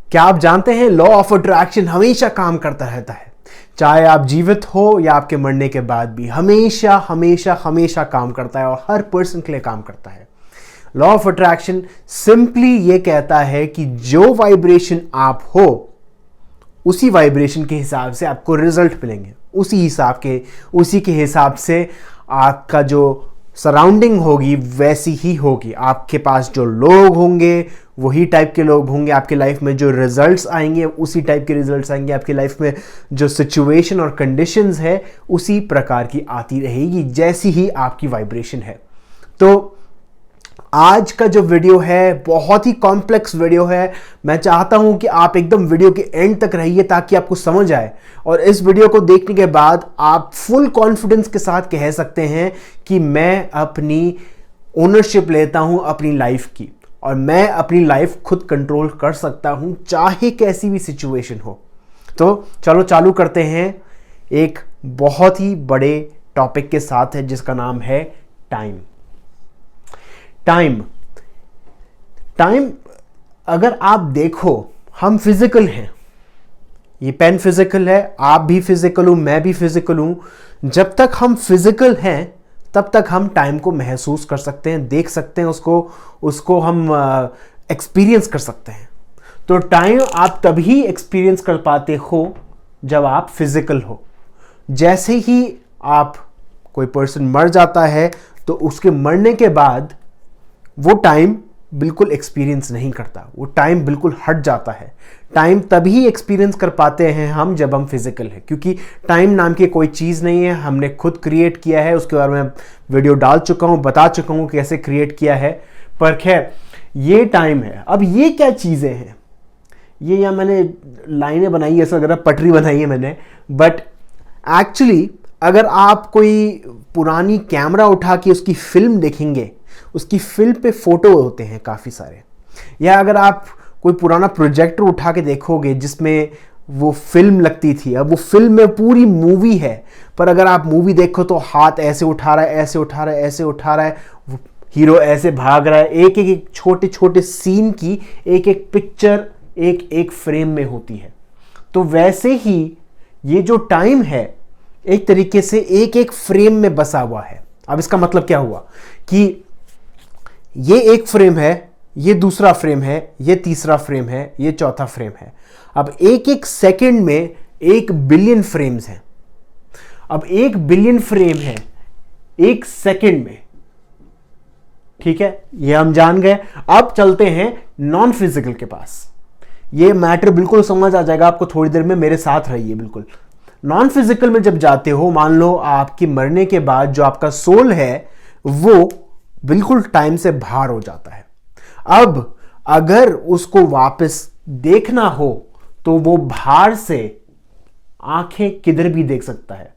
क्या आप जानते हैं लॉ ऑफ अट्रैक्शन हमेशा काम करता रहता है, चाहे आप जीवित हो या आपके मरने के बाद भी हमेशा हमेशा हमेशा काम करता है और हर पर्सन के लिए काम करता है। लॉ ऑफ अट्रैक्शन सिंपली ये कहता है कि जो वाइब्रेशन आप हो उसी वाइब्रेशन के हिसाब से आपको रिजल्ट मिलेंगे, उसी के हिसाब से आपका जो सराउंडिंग होगी वैसी ही होगी। आपके पास जो लोग होंगे वही टाइप के लोग होंगे, आपके लाइफ में जो रिजल्ट्स आएंगे उसी टाइप के रिजल्ट्स आएंगे, आपकी लाइफ में जो सिचुएशन और कंडीशंस है उसी प्रकार की आती रहेगी जैसी ही आपकी वाइब्रेशन है। तो आज का जो वीडियो है बहुत ही कॉम्प्लेक्स वीडियो है। मैं चाहता हूं कि आप एकदम वीडियो के एंड तक रहिए ताकि आपको समझ आए और इस वीडियो को देखने के बाद आप फुल कॉन्फिडेंस के साथ कह सकते हैं कि मैं अपनी ओनरशिप लेता हूं अपनी लाइफ की और मैं अपनी लाइफ खुद कंट्रोल कर सकता हूं चाहे कैसी भी सिचुएशन हो। तो चलो चालू करते हैं एक बहुत ही बड़े टॉपिक के साथ है जिसका नाम है टाइम। टाइम अगर आप देखो, हम फिजिकल हैं, ये पेन फिजिकल है, आप भी फिजिकल हूं, मैं भी फिजिकल हूं। जब तक हम फिजिकल हैं तब तक हम टाइम को महसूस कर सकते हैं, देख सकते हैं, उसको हम एक्सपीरियंस कर सकते हैं। तो टाइम आप तभी एक्सपीरियंस कर पाते हो जब आप फिजिकल हो। जैसे ही कोई पर्सन मर जाता है तो उसके मरने के बाद वो टाइम बिल्कुल एक्सपीरियंस नहीं करता, वो टाइम बिल्कुल हट जाता है। टाइम तभी एक्सपीरियंस कर पाते हैं हम जब हम फिजिकल हैं, क्योंकि टाइम नाम की कोई चीज़ नहीं है, हमने खुद क्रिएट किया है। उसके बारे में वीडियो डाल चुका हूँ, बता चुका हूँ कैसे क्रिएट किया है। पर खैर ये टाइम है। अब ये क्या चीज़ें हैं, ये या मैंने लाइनें बनाई ऐसा लग रहा, पटरी बनाई है मैंने, बट एक्चुअली अगर आप कोई पुरानी कैमरा उठा के उसकी फिल्म देखेंगे, उसकी फिल्म पे फोटो होते हैं काफ़ी सारे, या अगर आप कोई पुराना प्रोजेक्टर उठा के देखोगे जिसमें वो फिल्म लगती थी, अब वो फिल्म में पूरी मूवी है, पर अगर आप मूवी देखो तो हाथ ऐसे उठा रहा है, ऐसे उठा रहा है, ऐसे उठा रहा है, हीरो ऐसे भाग रहा है, एक एक छोटे छोटे सीन की एक एक पिक्चर एक एक फ्रेम में होती है। तो वैसे ही ये जो टाइम है एक तरीके से एक एक फ्रेम में बसा हुआ है। अब इसका मतलब क्या हुआ कि ये एक फ्रेम है, ये दूसरा फ्रेम है, ये तीसरा फ्रेम है, ये चौथा फ्रेम है। अब एक एक सेकंड में 1 बिलियन फ्रेम्स हैं। अब 1 बिलियन फ्रेम है एक सेकंड में, ठीक है, ये हम जान गए। अब चलते हैं नॉन फिजिकल के पास। ये मैटर बिल्कुल समझ आ जाएगा आपको, थोड़ी देर में मेरे साथ रहिए। बिल्कुल नॉन फिजिकल में जब जाते हो, मान लो आपकी मरने के बाद जो आपका सोल है वो बिल्कुल टाइम से बाहर हो जाता है। अब अगर उसको वापस देखना हो तो वो बाहर से आंखें किधर भी देख सकता है,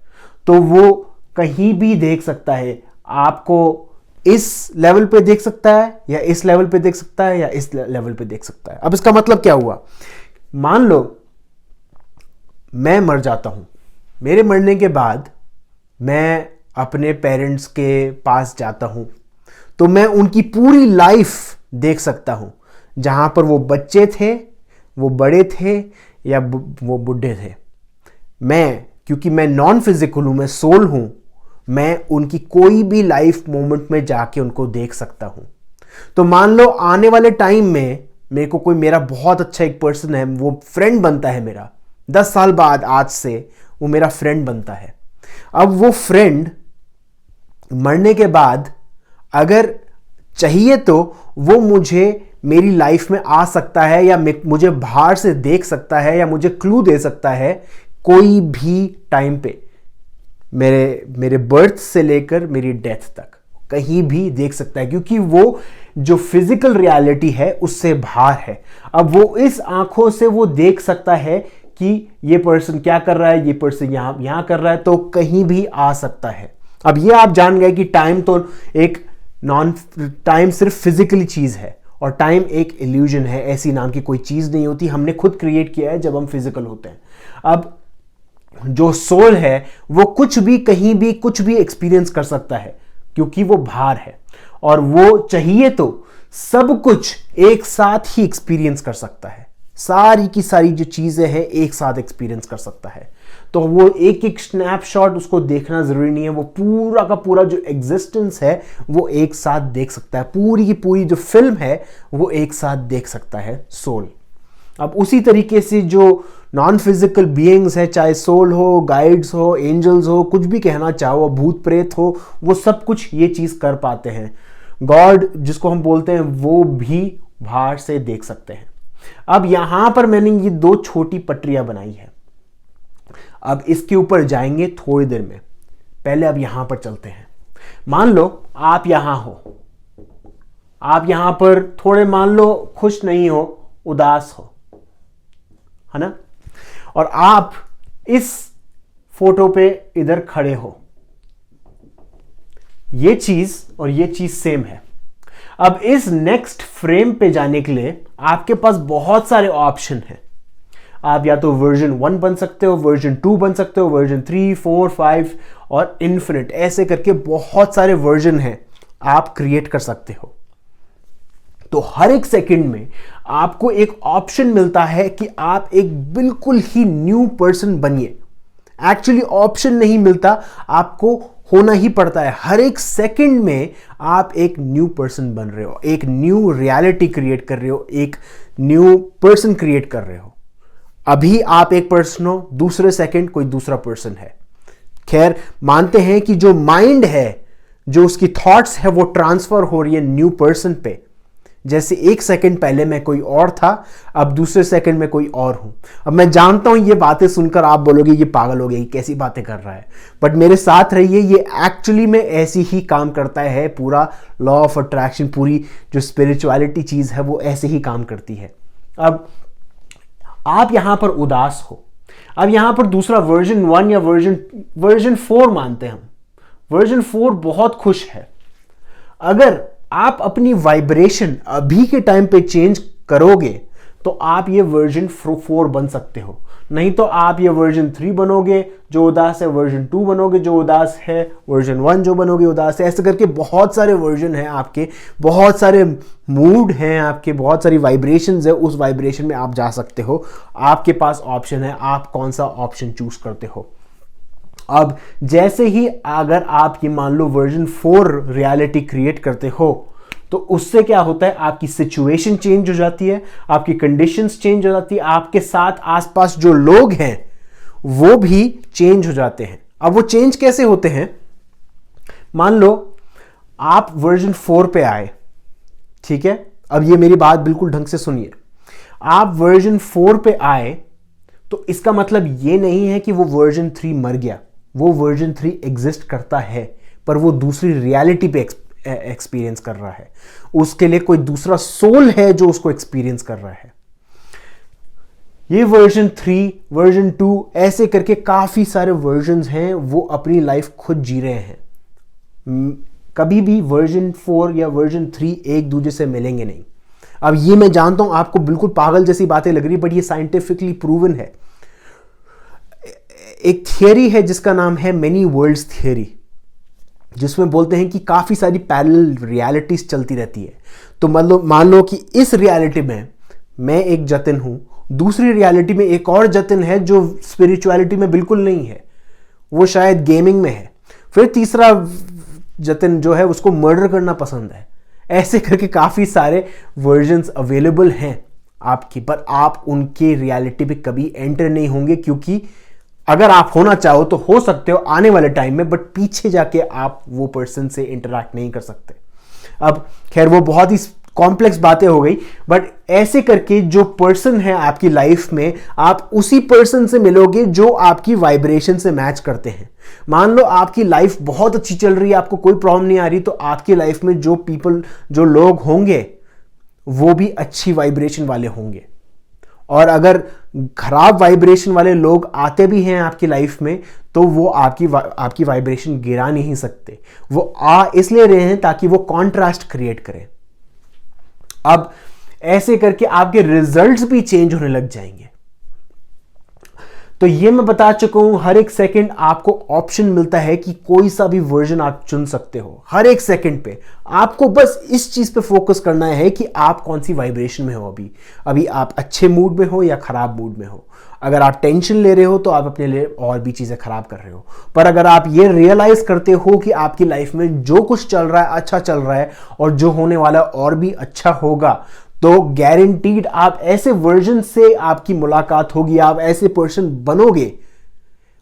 तो वो कहीं भी देख सकता है। आपको इस लेवल पे देख सकता है, या इस लेवल पे देख सकता है, या इस लेवल पे देख सकता है। अब इसका मतलब क्या हुआ, मान लो मैं मर जाता हूं, मेरे मरने के बाद मैं अपने पेरेंट्स के पास जाता हूं तो मैं उनकी पूरी लाइफ देख सकता हूं, जहां पर वो बच्चे थे, वो बड़े थे, या वो बुढ़े थे। क्योंकि मैं नॉन फिजिकल हूं, मैं सोल हूं, मैं उनकी कोई भी लाइफ मोमेंट में जाके उनको देख सकता हूं। तो मान लो आने वाले टाइम में मेरे को कोई मेरा बहुत अच्छा एक पर्सन है, वो फ्रेंड बनता है मेरा, 10 साल बाद आज से वो मेरा फ्रेंड बनता है। अब वो फ्रेंड मरने के बाद अगर चाहिए तो वो मुझे मेरी लाइफ में आ सकता है, या मुझे बाहर से देख सकता है, या मुझे क्लू दे सकता है कोई भी टाइम पे, मेरे बर्थ से लेकर मेरी डेथ तक कहीं भी देख सकता है, क्योंकि वो जो फिजिकल रियलिटी है उससे बाहर है। अब वो इस आंखों से वो देख सकता है कि ये पर्सन क्या कर रहा है, ये पर्सन यहां कर रहा है, तो कहीं भी आ सकता है। अब ये आप जान गए कि टाइम सिर्फ फिजिकली चीज है और टाइम एक इल्यूजन है, ऐसी नाम की कोई चीज नहीं होती, हमने खुद क्रिएट किया है जब हम फिजिकल होते हैं। अब जो सोल है वो कुछ भी कहीं भी कुछ भी एक्सपीरियंस कर सकता है, क्योंकि वो बाहर है और वो चाहिए तो सब कुछ एक साथ ही एक्सपीरियंस कर सकता है। सारी की सारी जो चीजें हैं एक साथ एक्सपीरियंस कर सकता है। तो वो एक एक स्नैपशॉट उसको देखना जरूरी नहीं है, वो पूरा का पूरा जो एग्जिस्टेंस है वो एक साथ देख सकता है, पूरी की पूरी जो फिल्म है वो एक साथ देख सकता है सोल। अब उसी तरीके से जो नॉन फिजिकल बीइंग्स है, चाहे सोल हो, गाइड्स हो, एंजल्स हो, कुछ भी कहना चाहो, भूत प्रेत हो, वो सब कुछ ये चीज कर पाते हैं। गॉड जिसको हम बोलते हैं वो भी बाहर से देख सकते हैं। अब यहां पर मैंने ये दो छोटी पटरियां बनाई है, अब इसके ऊपर जाएंगे थोड़ी देर में। पहले अब यहां पर चलते हैं। मान लो आप यहां हो, आप यहां पर थोड़े मान लो खुश नहीं हो, उदास हो, है ना, और आप इस फोटो पे इधर खड़े हो। ये चीज और ये चीज सेम है। अब इस नेक्स्ट फ्रेम पे जाने के लिए आपके पास बहुत सारे ऑप्शन हैं। आप या तो वर्जन 1 बन सकते हो, वर्जन 2 बन सकते हो, वर्जन 3, 4, 5 और इन्फिनिट, ऐसे करके बहुत सारे वर्जन हैं आप क्रिएट कर सकते हो। तो हर एक सेकंड में आपको एक ऑप्शन मिलता है कि आप एक बिल्कुल ही न्यू पर्सन बनिए। एक्चुअली ऑप्शन नहीं मिलता, आपको होना ही पड़ता है। हर एक सेकंड में आप एक न्यू पर्सन बन रहे हो, एक न्यू रियलिटी क्रिएट कर रहे हो, एक न्यू पर्सन क्रिएट कर रहे हो। अभी आप एक पर्सन हो, दूसरे सेकंड कोई दूसरा पर्सन है। खैर, मानते हैं कि जो माइंड है, जो उसकी थॉट्स है, वो ट्रांसफर हो रही है न्यू पर्सन पे। जैसे एक सेकंड पहले मैं कोई और था, अब दूसरे सेकंड में कोई और हूं। अब मैं जानता हूं ये बातें सुनकर आप बोलोगे ये पागल हो गया, ये कैसी बातें कर रहा है, बट मेरे साथ रहिए, ये एक्चुअली में ऐसी ही काम करता है। पूरा लॉ ऑफ अट्रैक्शन, पूरी जो स्पिरिचुअलिटी चीज है वो ऐसे ही काम करती है। अब आप यहां पर उदास हो, अब यहां पर दूसरा वर्जन 1 या वर्जन 4 मानते हैं हम, वर्जन 4 बहुत खुश है। अगर आप अपनी वाइब्रेशन अभी के टाइम पे चेंज करोगे तो आप ये वर्जन 4 बन सकते हो, नहीं तो आप ये वर्जन 3 बनोगे जो उदास है, वर्जन 2 बनोगे जो उदास है, वर्जन 1 जो बनोगे उदास है। ऐसे करके बहुत सारे वर्जन हैं आपके, बहुत सारे मूड हैं आपके, बहुत सारी वाइब्रेशंस है, उस वाइब्रेशन में आप जा सकते हो। आपके पास ऑप्शन है, आप कौन सा ऑप्शन चूज करते हो। अब जैसे ही अगर आप ये मान लो वर्जन 4 रियलिटी क्रिएट करते हो तो उससे क्या होता है, आपकी सिचुएशन चेंज हो जाती है, आपकी कंडीशंस चेंज हो जाती है, आपके साथ आसपास जो लोग हैं वो भी चेंज हो जाते हैं। अब वो चेंज कैसे होते हैं, मान लो आप वर्जन 4 पे आए, ठीक है। अब ये मेरी बात बिल्कुल ढंग से सुनिए। आप वर्जन 4 पे आए तो इसका मतलब ये नहीं है कि वो वर्जन 3 मर गया। वो वर्जन 3 एग्जिस्ट करता है, पर वो दूसरी रियलिटी पे एक्सपीरियंस कर रहा है। उसके लिए कोई दूसरा सोल है जो उसको एक्सपीरियंस कर रहा है। ये वर्जन 3, वर्जन 2 ऐसे करके काफी सारे वर्जन्स हैं, वो अपनी लाइफ खुद जी रहे हैं। कभी भी वर्जन 4 या वर्जन 3 एक दूसरे से मिलेंगे नहीं। अब ये मैं जानता हूं आपको बिल्कुल पागल जैसी बातें लग रही, बट ये साइंटिफिकली प्रूवन है। एक थियरी है जिसका नाम है मेनी वर्ल्ड्स थियरी, जिसमें बोलते हैं कि काफी सारी पैरेलल रियलिटीज चलती रहती है। तो मान लो कि इस रियलिटी में मैं एक जतिन हूं, दूसरी रियलिटी में एक और जतिन है जो स्पिरिचुअलिटी में बिल्कुल नहीं है, वो शायद गेमिंग में है। फिर तीसरा जतिन जो है उसको मर्डर करना पसंद है। ऐसे करके काफी सारे वर्जन्स अवेलेबल हैं आपकी, पर आप उनके रियलिटी पे कभी एंटर नहीं होंगे, क्योंकि अगर आप होना चाहो तो हो सकते हो आने वाले टाइम में, बट पीछे जाके आप वो पर्सन से इंटरैक्ट नहीं कर सकते। अब खैर वो बहुत ही कॉम्प्लेक्स बातें हो गई, बट ऐसे करके जो पर्सन है आपकी लाइफ में, आप उसी पर्सन से मिलोगे जो आपकी वाइब्रेशन से मैच करते हैं। मान लो आपकी लाइफ बहुत अच्छी चल रही है, आपको कोई प्रॉब्लम नहीं आ रही, तो आपकी लाइफ में जो लोग होंगे वो भी अच्छी वाइब्रेशन वाले होंगे। और अगर खराब वाइब्रेशन वाले लोग आते भी हैं आपकी लाइफ में तो वो आपकी वाइब्रेशन गिरा नहीं सकते। वो आ इसलिए रहे हैं ताकि वो कॉन्ट्रास्ट क्रिएट करें। अब ऐसे करके आपके रिजल्ट्स भी चेंज होने लग जाएंगे। तो ये मैं बता चुका हूं, हर एक सेकंड आपको ऑप्शन मिलता है कि कोई सा भी वर्जन आप चुन सकते हो। हर एक सेकंड पे आपको बस इस चीज पे फोकस करना है कि आप कौन सी वाइब्रेशन में हो अभी आप अच्छे मूड में हो या खराब मूड में हो। अगर आप टेंशन ले रहे हो तो आप अपने लिए और भी चीजें खराब कर रहे हो। पर अगर आप ये रियलाइज करते हो कि आपकी लाइफ में जो कुछ चल रहा है अच्छा चल रहा है और जो होने वाला और भी अच्छा होगा, तो गारंटीड आप ऐसे वर्जन से आपकी मुलाकात होगी, आप ऐसे पर्सन बनोगे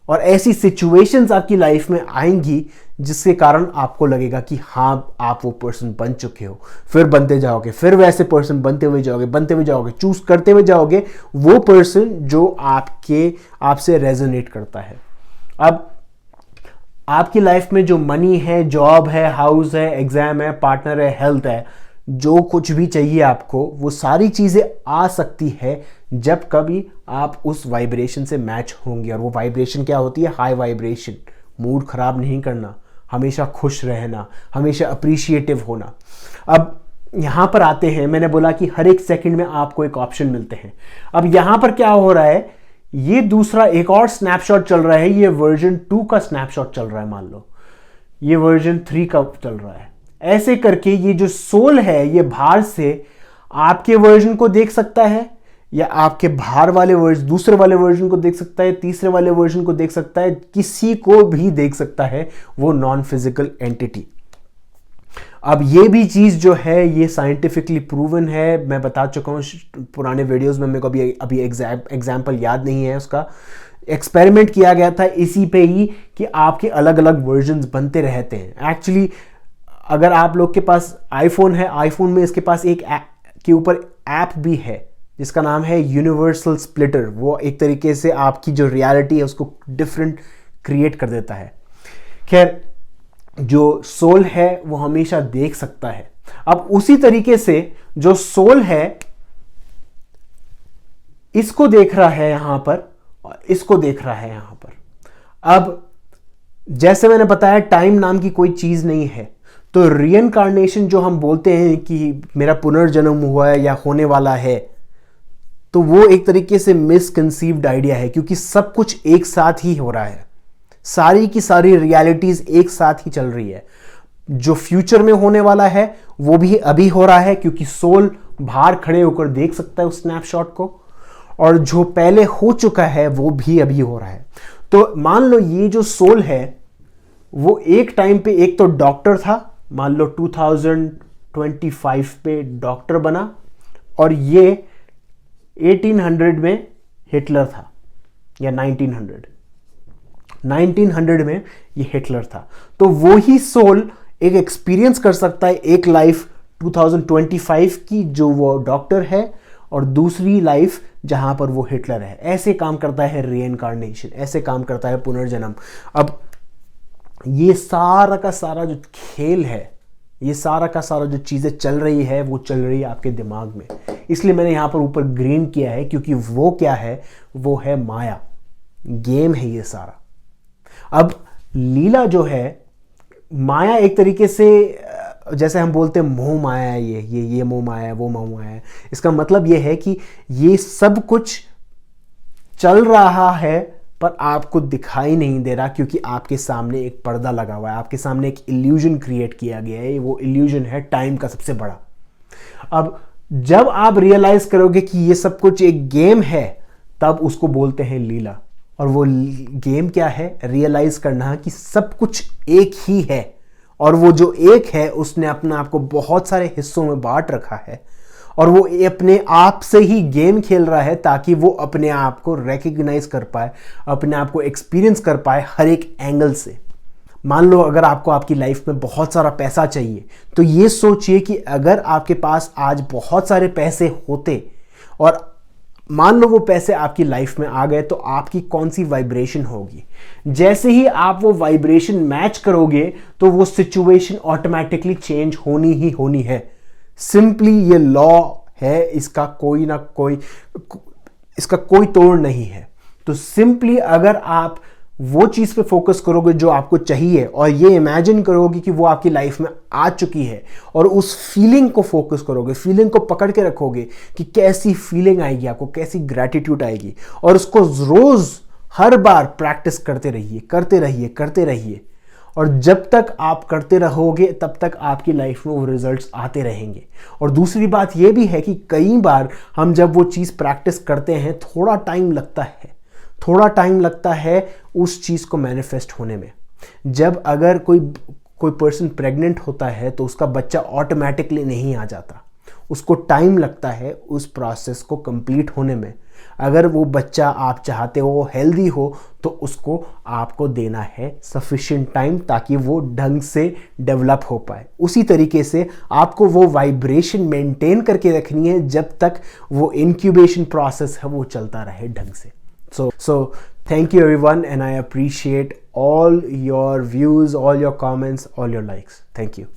और ऐसी सिचुएशंस आपकी लाइफ में आएंगी जिसके कारण आपको लगेगा कि हाँ आप वो पर्सन बन चुके हो। फिर बनते जाओगे, फिर वैसे पर्सन बनते हुए जाओगे, चूज करते हुए जाओगे वो पर्सन जो आपसे रेजोनेट करता है। अब आपकी लाइफ में जो मनी है, जॉब है, हाउस है, एग्जाम है, पार्टनर है, हेल्थ है, जो कुछ भी चाहिए आपको, वो सारी चीजें आ सकती है जब कभी आप उस वाइब्रेशन से मैच होंगे। और वो वाइब्रेशन क्या होती है? High vibration. मूड खराब नहीं करना, हमेशा खुश रहना, हमेशा अप्रिशिएटिव होना। अब यहां पर आते हैं, मैंने बोला कि हर एक सेकंड में आपको एक ऑप्शन मिलते हैं। अब यहां पर क्या हो रहा है, ये दूसरा एक और स्नैपशॉट चल रहा है, ये वर्जन 2 का स्नैपशॉट चल रहा है। मान लो ये वर्जन 3 का चल रहा है। ऐसे करके ये जो सोल है ये बाहर से आपके वर्जन को देख सकता है या आपके बाहर वाले वर्जन, दूसरे वाले वर्जन को देख सकता है, तीसरे वाले वर्जन को देख सकता है, किसी को भी देख सकता है, वो नॉन फिजिकल एंटिटी। अब ये भी चीज जो है ये साइंटिफिकली प्रूवन है। मैं बता चुका हूं पुराने वीडियोस में, मेरे को अभी एग्जाम्पल याद नहीं है उसका। एक्सपेरिमेंट किया गया था इसी पे ही कि आपके अलग अलग वर्जन्स बनते रहते हैं। एक्चुअली अगर आप लोग के पास आईफोन है, आईफोन में इसके पास एक के ऊपर ऐप भी है जिसका नाम है यूनिवर्सल स्प्लिटर। वो एक तरीके से आपकी जो रियलिटी है उसको डिफरेंट क्रिएट कर देता है। खैर, जो सोल है वो हमेशा देख सकता है। अब उसी तरीके से जो सोल है इसको देख रहा है यहां पर और इसको देख रहा है यहां पर। अब जैसे मैंने बताया टाइम नाम की कोई चीज नहीं है, तो रीइंकार्नेशन जो हम बोलते हैं कि मेरा पुनर्जन्म हुआ है या होने वाला है, तो वो एक तरीके से मिसकंसीव्ड आइडिया है, क्योंकि सब कुछ एक साथ ही हो रहा है। सारी की सारी रियलिटीज एक साथ ही चल रही है। जो फ्यूचर में होने वाला है वो भी अभी हो रहा है, क्योंकि सोल बाहर खड़े होकर देख सकता है उस स्नैपशॉट को, और जो पहले हो चुका है वो भी अभी हो रहा है। तो मान लो ये जो सोल है वो एक टाइम पे एक तो डॉक्टर था, मान लो 2025 पे डॉक्टर बना, और ये 1800 में हिटलर था या 1900 में ये हिटलर था। तो वो ही सोल एक एक्सपीरियंस कर सकता है एक लाइफ 2025 की जो वो डॉक्टर है, और दूसरी लाइफ जहां पर वो हिटलर है। ऐसे काम करता है रीइंकार्नेशन, ऐसे काम करता है पुनर्जन्म। अब ये सारा का सारा जो खेल है, ये सारा का सारा जो चीजें चल रही है वो चल रही है आपके दिमाग में। इसलिए मैंने यहां पर ऊपर ग्रीन किया है, क्योंकि वो क्या है, वो है माया, गेम है ये सारा। अब लीला जो है, माया एक तरीके से जैसे हम बोलते हैं मोह माया है, ये मोह माया है, वो मोह माया है। इसका मतलब ये है कि ये सब कुछ चल रहा है पर आपको दिखाई नहीं दे रहा, क्योंकि आपके सामने एक पर्दा लगा हुआ है, आपके सामने एक इल्यूजन क्रिएट किया गया है। वो इल्यूजन है टाइम का सबसे बड़ा। अब जब आप रियलाइज करोगे कि ये सब कुछ एक गेम है, तब उसको बोलते हैं लीला। और वो गेम क्या है? रियलाइज करना कि सब कुछ एक ही है, और वो जो एक है उसने अपने आप को बहुत सारे हिस्सों में बांट रखा है, और वो अपने आप से ही गेम खेल रहा है ताकि वो अपने आप को रिकॉग्नाइज कर पाए, अपने आप को एक्सपीरियंस कर पाए हर एक एंगल से। मान लो अगर आपको आपकी लाइफ में बहुत सारा पैसा चाहिए, तो ये सोचिए कि अगर आपके पास आज बहुत सारे पैसे होते और मान लो वो पैसे आपकी लाइफ में आ गए, तो आपकी कौन सी वाइब्रेशन होगी? जैसे ही आप वो वाइब्रेशन मैच करोगे तो वो सिचुएशन ऑटोमेटिकली चेंज होनी ही होनी है। सिंपली ये लॉ है, इसका कोई तोड़ नहीं है। तो सिंपली अगर आप वो चीज पे फोकस करोगे जो आपको चाहिए, और ये इमेजिन करोगे कि वो आपकी लाइफ में आ चुकी है, और उस फीलिंग को फोकस करोगे, फीलिंग को पकड़ के रखोगे कि कैसी फीलिंग आएगी आपको, कैसी ग्रैटिट्यूड आएगी, और उसको रोज हर बार प्रैक्टिस करते रहिए, करते रहिए, करते रहिए, और जब तक आप करते रहोगे तब तक आपकी लाइफ में वो रिजल्ट्स आते रहेंगे। और दूसरी बात ये भी है कि कई बार हम जब वो चीज़ प्रैक्टिस करते हैं थोड़ा टाइम लगता है उस चीज़ को मैनिफेस्ट होने में। जब अगर कोई पर्सन प्रेग्नेंट होता है तो उसका बच्चा ऑटोमेटिकली नहीं आ जाता, उसको टाइम लगता है उस प्रोसेस को कंप्लीट होने में। अगर वो बच्चा आप चाहते हो हेल्दी हो तो उसको आपको देना है सफिशिएंट टाइम ताकि वो ढंग से डेवलप हो पाए। उसी तरीके से आपको वो वाइब्रेशन मेंटेन करके रखनी है जब तक वो इंक्यूबेशन प्रोसेस है वो चलता रहे ढंग से। So thank you everyone, and I appreciate all your views, all your comments, all your likes. Thank you.